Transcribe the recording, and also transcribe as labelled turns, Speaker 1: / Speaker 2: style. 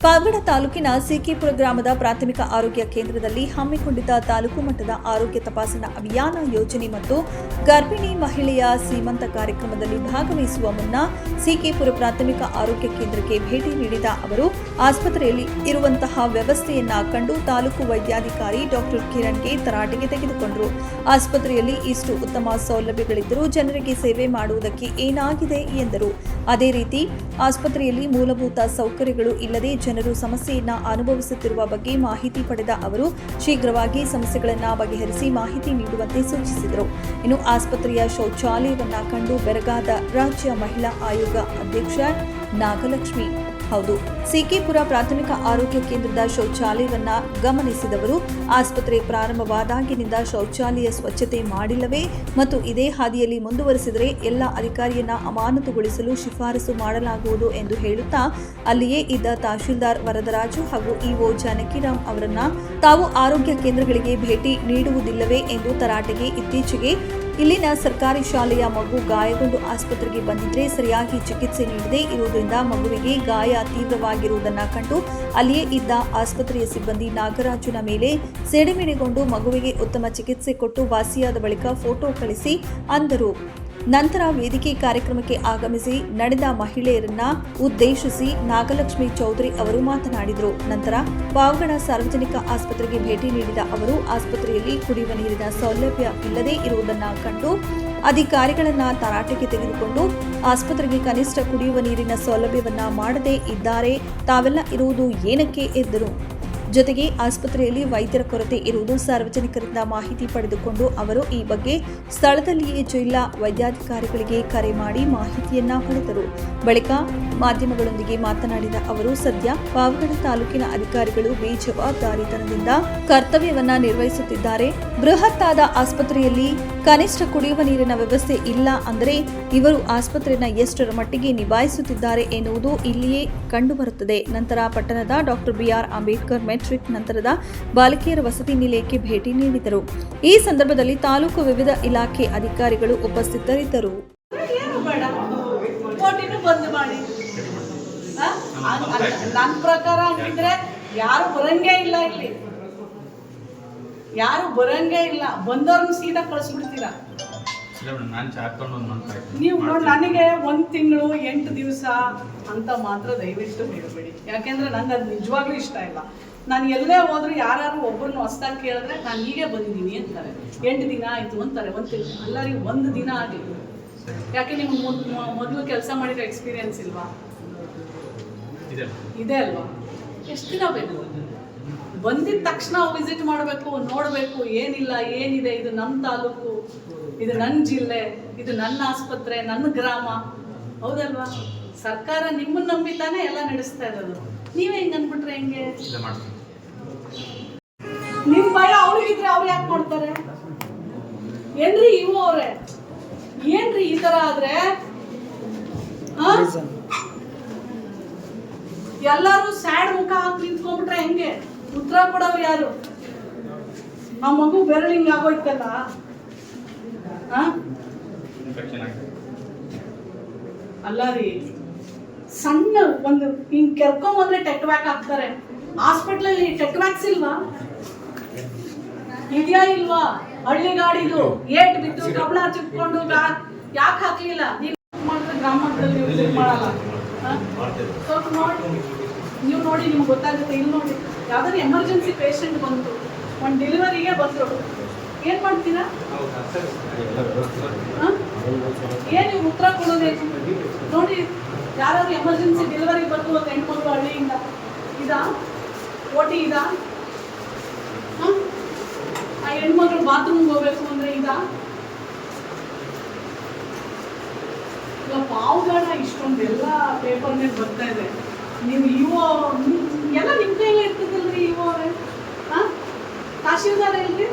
Speaker 1: ಪಾವಗಡ ತಾಲೂಕಿನ ಸಿಕಿಪುರ ಗ್ರಾಮದ ಪ್ರಾಥಮಿಕ ಆರೋಗ್ಯ ಕೇಂದ್ರದಲ್ಲಿ ಹಮ್ಮಿಕೊಂಡಿದ್ದ ತಾಲೂಕು ಮಟ್ಟದ ಆರೋಗ್ಯ ತಪಾಸಣಾ ಅಭಿಯಾನ ಯೋಜನೆ ಮತ್ತು ಗರ್ಭಿಣಿ ಮಹಿಳೆಯ ಸೀಮಂತ ಕಾರ್ಯಕ್ರಮದಲ್ಲಿ ಭಾಗವಹಿಸುವ ಮುನ್ನ ಸಿಕಿಪುರ ಪ್ರಾಥಮಿಕ ಆರೋಗ್ಯ ಕೇಂದ್ರಕ್ಕೆ ಭೇಟಿ ನೀಡಿದ ಅವರು ಆಸ್ಪತ್ರೆಯಲ್ಲಿ ಇರುವಂತಹ ವ್ಯವಸ್ಥೆಯನ್ನ ಕಂಡು ತಾಲೂಕು ವೈದ್ಯಾಧಿಕಾರಿ ಡಾಕ್ಟರ್ ಕಿರಣ್ಗೆ ತರಾಟೆಗೆ ತೆಗೆದುಕೊಂಡರು. ಆಸ್ಪತ್ರೆಯಲ್ಲಿ ಇಷ್ಟು ಉತ್ತಮ ಸೌಲಭ್ಯಗಳಿದ್ದರೂ ಜನರಿಗೆ ಸೇವೆ ಮಾಡುವುದಕ್ಕೆ ಏನಾಗಿದೆ ಎಂದರು. ಅದೇ ರೀತಿ ಆಸ್ಪತ್ರೆಯಲ್ಲಿ ಮೂಲಭೂತ ಸೌಕರ್ಯಗಳು ಇಲ್ಲದೆ ಜನರು ಸಮಸ್ಯೆಯನ್ನ ಅನುಭವಿಸುತ್ತಿರುವ ಬಗ್ಗೆ ಮಾಹಿತಿ ಪಡೆದ ಅವರು ಶೀಘ್ರವಾಗಿ ಸಮಸ್ಯೆಗಳನ್ನು ಬಗೆಹರಿಸಿ ಮಾಹಿತಿ ನೀಡುವಂತೆ ಸೂಚಿಸಿದರು. ಇನ್ನು ಆಸ್ಪತ್ರೆಯ ಶೌಚಾಲಯವನ್ನ ಕಂಡು ಬೆರಗಾದ ರಾಜ್ಯ ಮಹಿಳಾ ಆಯೋಗ ಅಧ್ಯಕ್ಷ ನಾಗಲಕ್ಷ್ಮಿ. ಹೌದು, ಸಿಕಿಪುರ ಪ್ರಾಥಮಿಕ ಆರೋಗ್ಯ ಕೇಂದ್ರದ ಶೌಚಾಲಯವನ್ನ ಗಮನಿಸಿದವರು ಆಸ್ಪತ್ರೆ ಪ್ರಾರಂಭವಾದಾಗಿನಿಂದ ಶೌಚಾಲಯ ಸ್ವಚ್ಛತೆ ಮಾಡಿಲ್ಲವೇ ಮತ್ತು ಇದೇ ಹಾದಿಯಲ್ಲಿ ಮುಂದುವರೆಸಿದರೆ ಎಲ್ಲ ಅಧಿಕಾರಿಯನ್ನ ಅಮಾನತುಗೊಳಿಸಲು ಶಿಫಾರಸು ಮಾಡಲಾಗುವುದು ಎಂದು ಹೇಳುತ್ತಾ ಅಲ್ಲಿಯೇ ಇದ್ದ ತಹಶೀಲ್ದಾರ್ ವರದರಾಜು ಹಾಗೂ ಇಒ ಜಾನಕಿರಾಮ್ ಅವರನ್ನ ತಾವು ಆರೋಗ್ಯ ಕೇಂದ್ರಗಳಿಗೆ ಭೇಟಿ ನೀಡುವುದಿಲ್ಲವೇ ಎಂದು ತರಾಟೆಗೆ ಇತ್ತೀಚೆಗೆ ಇಲ್ಲಿನ ಸರ್ಕಾರಿ ಶಾಲೆಯ ಮಗು ಗಾಯಗೊಂಡು ಆಸ್ಪತ್ರೆಗೆ ಬಂದಿದ್ರೆ ಸರಿಯಾಗಿ ಚಿಕಿತ್ಸೆ ನೀಡದೇ ಇರುವುದರಿಂದ ಮಗುವಿಗೆ ಗಾಯ ತೀವ್ರವಾಗಿರುವುದನ್ನು ಕಂಡು ಅಲ್ಲಿಯೇ ಇದ್ದ ಆಸ್ಪತ್ರೆಯ ಸಿಬ್ಬಂದಿ ನಾಗರಾಜುನ ಮೇಲೆ ಸಿಡಿಮಿಡಿಗೊಂಡು ಮಗುವಿಗೆ ಉತ್ತಮ ಚಿಕಿತ್ಸೆ ಕೊಟ್ಟು ವಾಸಿಯಾದ ಬಳಿಕ ಫೋಟೋ ಕಳಿಸಿ ಅಂದರು. ನಂತರ ವೇದಿಕೆ ಕಾರ್ಯಕ್ರಮಕ್ಕೆ ಆಗಮಿಸಿ ನಡೆದ ಮಹಿಳೆಯರನ್ನ ಉದ್ದೇಶಿಸಿ ನಾಗಲಕ್ಷ್ಮಿ ಚೌಧರಿ ಅವರು ಮಾತನಾಡಿದರು. ನಂತರ ಪಾವಗಡ ಸಾರ್ವಜನಿಕ ಆಸ್ಪತ್ರೆಗೆ ಭೇಟಿ ನೀಡಿದ ಅವರು ಆಸ್ಪತ್ರೆಯಲ್ಲಿ ಕುಡಿಯುವ ನೀರಿನ ಸೌಲಭ್ಯ ಇಲ್ಲದೇ ಇರುವುದನ್ನು ಕಂಡು ಅಧಿಕಾರಿಗಳನ್ನ ತರಾಟೆಗೆ ತೆಗೆದುಕೊಂಡು ಆಸ್ಪತ್ರೆಗೆ ಕನಿಷ್ಠ ಕುಡಿಯುವ ನೀರಿನ ಸೌಲಭ್ಯವನ್ನ ಮಾಡದೇ ಇದ್ದಾರೆ, ತಾವೆಲ್ಲ ಇರುವುದು ಏನಕ್ಕೆ ಎಂದರು. ಜೊತೆಗೆ ಆಸ್ಪತ್ರೆಯಲ್ಲಿ ವೈದ್ಯರ ಕೊರತೆ ಇರುವುದು ಸಾರ್ವಜನಿಕರಿಂದ ಮಾಹಿತಿ ಪಡೆದುಕೊಂಡು ಅವರು ಈ ಬಗ್ಗೆ ಸ್ಥಳದಲ್ಲಿಯೇ ಜಿಲ್ಲಾ ವೈದ್ಯಾಧಿಕಾರಿಗಳಿಗೆ ಕರೆ ಮಾಡಿ ಮಾಹಿತಿಯನ್ನ ಪಡೆದರು. ಬಳಿಕ ಮಾಧ್ಯಮಗಳೊಂದಿಗೆ ಮಾತನಾಡಿದ ಅವರು ಸದ್ಯ ಪಾವಗಡ ತಾಲೂಕಿನ ಅಧಿಕಾರಿಗಳು ಬೇಜವಾಬ್ದಾರಿತನದಿಂದ ಕರ್ತವ್ಯವನ್ನ ನಿರ್ವಹಿಸುತ್ತಿದ್ದಾರೆ. ಬೃಹತ್ತಾದ ಆಸ್ಪತ್ರೆಯಲ್ಲಿ ಕನಿಷ್ಠ ಕುಡಿಯುವ ನೀರಿನ ವ್ಯವಸ್ಥೆ ಇಲ್ಲ ಅಂದರೆ ಇವರು ಆಸ್ಪತ್ರೆಯನ್ನು ಎಷ್ಟರ ಮಟ್ಟಿಗೆ ನಿಭಾಯಿಸುತ್ತಿದ್ದಾರೆ ಎನ್ನುವುದು ಇಲ್ಲಿಯೇ ಕಂಡುಬರುತ್ತದೆ. ನಂತರ ಪಟ್ಟಣದ ಡಾಕ್ಟರ್ ಬಿಆರ್ ಅಂಬೇಡ್ಕರ್ ಮೆಟ್ರಿಕ್ ನಂತರದ ಬಾಲಕಿಯರ ವಸತಿ ನಿಲಯಕ್ಕೆ ಭೇಟಿ ನೀಡಿದರು. ಈ ಸಂದರ್ಭದಲ್ಲಿ ತಾಲೂಕು ವಿವಿಧ ಇಲಾಖೆ ಅಧಿಕಾರಿಗಳು ಉಪಸ್ಥಿತರಿದ್ದರು.
Speaker 2: ನನ್ನ ಪ್ರಕಾರ ಆಗಿದ್ರೆ ಯಾರು ಬರಂಗೇ ಇಲ್ಲ, ಇಲ್ಲಿ ಯಾರು ಬರಂಗೇ ಇಲ್ಲ, ಬಂದವ್ರನ್ನ ಸೀದಾ ಕಳಿಸ್ಬಿಡ್ತೀರಾ ನೀವು. ನೋಡಿ, ನನಗೆ 1 ತಿಂಗಳು 8 ದಿವಸ ಅಂತ ಮಾತ್ರ ದಯವಿಟ್ಟು ಹೇಳಬೇಡಿ, ಯಾಕೆಂದ್ರೆ ನಂಗೆ ಅದು ನಿಜವಾಗ್ಲೂ ಇಷ್ಟ ಇಲ್ಲ. ನಾನು ಎಲ್ಲೇ ಹೋದ್ರು ಯಾರು ಒಬ್ಬರನ್ನ ಹೊಸ್ದಾಗಿ ಕೇಳಿದ್ರೆ ನಾನು ಹೀಗೆ ಬಂದಿದ್ದೀನಿ ಅಂತಾರೆ. 8 ದಿನ ಆಯಿತು ಅಂತಾರೆ, 1 ತಿಂಗಳು ಎಲ್ಲರಿಗೂ 1 ದಿನ ಆಗಲಿ. ಯಾಕೆ ನಿಮ್ಗೆ ಮೊದಲು ಕೆಲಸ ಮಾಡಿರೋ ಎಕ್ಸ್ಪೀರಿಯನ್ಸ್ ಇಲ್ವಾ? ಇದೆ ಅಲ್ವಾ? ಎಷ್ಟು ದಿನ ಬೇಕು? ಬಂದಿದ ತಕ್ಷಣ ವಿಸಿಟ್ ಮಾಡಬೇಕು, ನೋಡಬೇಕು, ಏನಿಲ್ಲ ಏನಿದೆ, ಇದು ನಮ್ಮ ತಾಲೂಕು, ಇದು ನನ್ನ ಜಿಲ್ಲೆ, ಇದು ನನ್ನ ಆಸ್ಪತ್ರೆ, ನನ್ನ ಗ್ರಾಮ, ಹೌದಲ್ವಾ? ಸರ್ಕಾರ ನಿಮ್ಮನ್ನ ನಂಬಿತಾನೆ ಎಲ್ಲ ನಡೆಸ್ತಾ ಇರೋದು. ನೀವೇ ಹಿಂಗೆ ಅಂದ್ಬಿಟ್ರೆ ಹೆಂಗೆ? ನಿಮ್ಮ ಭಯ ಅವ್ರಿಗಿದ್ರೆ ಅವ್ರು ಯಾಕೆ ಮಾಡ್ತಾರೆ? ಏನ್ರಿ ಇವು ಅವ್ರೆ, ಏನ್ರಿ ಈ ತರ ಆದ್ರೆ ಎಲ್ಲರೂ ಸ್ಯಾಡ್ ಮುಖ ಹಾಕಿ ನಿಂತ್ಕೊಂಡ್ಬಿಟ್ರೆ ಹೆಂಗೆ? ಉತ್ತರ ಕೊಡೋರು ಯಾರು? ಆ ಮಗು ಬೆರಳಿಂಗ್ ಆಗೋಯ್ತಲ್ಲ, ಅಲ್ಲ ರೀ, ಸಣ್ಣ ಒಂದು ಹಿಂಗ್ ಕೆರ್ಕೊಂಬಂದ್ರೆ ಟೆಟ್ವ್ಯಾಕ್ ಹಾಕ್ತಾರೆ. ಹಾಸ್ಪಿಟ್ಲಲ್ಲಿ ಟೆಟ್ವ್ಯಾಕ್ಸ್ ಇಲ್ವಾ? ಇದೆಯಾ ಇಲ್ವಾ? ಹಳ್ಳಿಗಾಡಿದು ಏಟ್ ಬಿದ್ದು ಕಬ್ಬಳ ಚಿಕ್ಕೊಂಡು ಯಾಕೆ ಹಾಕ್ಲಿಲ್ಲ? ನೀವು ಮಾಡಿದ್ರೆ ಗ್ರಾಮ ಮಟ್ಟದಲ್ಲಿ ವಿಸಿಟ್ ಮಾಡಲ್ಲ. ಸ್ವಲ್ಪ ನೋಡಿ, ನೀವು ನೋಡಿ, ನಿಮ್ಗೆ ಗೊತ್ತಾಗುತ್ತೆ. ಇಲ್ಲಿ ನೋಡಿ, ಯಾವ್ದಾದ್ರು ಎಮರ್ಜೆನ್ಸಿ ಪೇಷಂಟ್ ಬಂತು, ಒಂದು ಡೆಲಿವರಿಗೆ ಬಂದರು, ಏನು ಮಾಡ್ತೀರಾ? ಏನು ನೀವು ಉತ್ತರ ಕೊಡೋದೇನು? ನೋಡಿ, ಯಾರಾದ್ರೂ ಎಮರ್ಜೆನ್ಸಿ ಡೆಲಿವರಿ ಬಂತು ಒಂದು ಹೆಣ್ಮಗಳು ಹಳ್ಳಿಯಿಂದ, ಇದಾ ಓಟಿ ಇದಾ? ಆ ಹೆಣ್ಮಗಳು ಬಾತ್ರೂಮ್ಗೆ ಹೋಗ್ಬೇಕು ಅಂದರೆ ಇದಾ? ಇಲ್ಲ, ಪಾವಗಡ ಇಷ್ಟೊಂದೆಲ್ಲ ಪೇಪರ್ ಮೇಲೆ ಬರ್ತಾ ಇದೆ. ನೀವು ಇವು ಎಲ್ಲ ನಿಮ್ಮ ಕೈಯಲ್ಲಿ ಇರ್ತದಲ್ರಿ, ಇವು ಅವರೇ. ತಹಶೀಲ್ದಾರ್ ಇಲ್ರಿ?